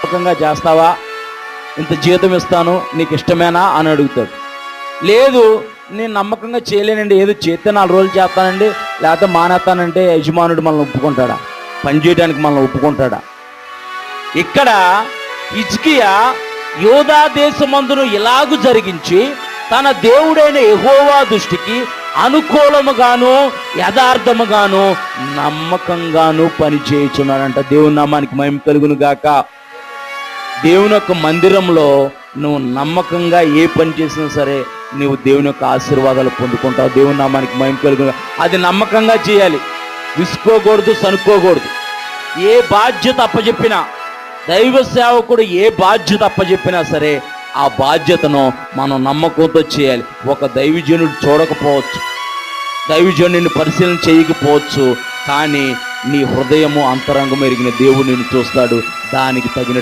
నమ్మకంగా చేస్తావా, ఇంత జీతం ఇస్తాను నీకు ఇష్టమేనా అని అడుగుతాడు. లేదు నేను నమ్మకంగా చేయలేనండి, ఏదో చేస్తే 4 రోజులు చేస్తానండి లేకపోతే మానేస్తానంటే యజమానుడు మనల్ని ఒప్పుకుంటాడా? పని చేయడానికి మనల్ని ఒప్పుకుంటాడా? ఇక్కడ హిజ్కియా యూదా దేశమందును ఇలాగు జరిగించి తన దేవుడైన యెహోవా దృష్టికి అనుకూలముగాను యథార్థముగాను నమ్మకంగాను పని చేయుచున్నాడంట. దేవుని నామానికి మహిమ కలుగును గాక. దేవుని యొక్క మందిరంలో నువ్వు నమ్మకంగా ఏ పని చేసినా సరే నువ్వు దేవుని యొక్క ఆశీర్వాదాలు పొందుకుంటావు. దేవుని నామానికి మహిమ కలుగును. అది నమ్మకంగా చేయాలి, విసుకోకూడదు, సనుక్కోకూడదు. ఏ బాధ్యత అప్పచెప్పినా, దైవ సేవకుడు ఏ బాధ్యత అప్పచెప్పినా సరే ఆ బాధ్యతను మనం నమ్మకంతో చేయాలి. ఒక దైవజనుడు చూడకపోవచ్చు, దైవజనుడిని పరిశీలన చేయకపోవచ్చు, కానీ నీ హృదయము అంతరంగం ఎరిగిన దేవుడు నిన్ను చూస్తాడు. దానికి తగిన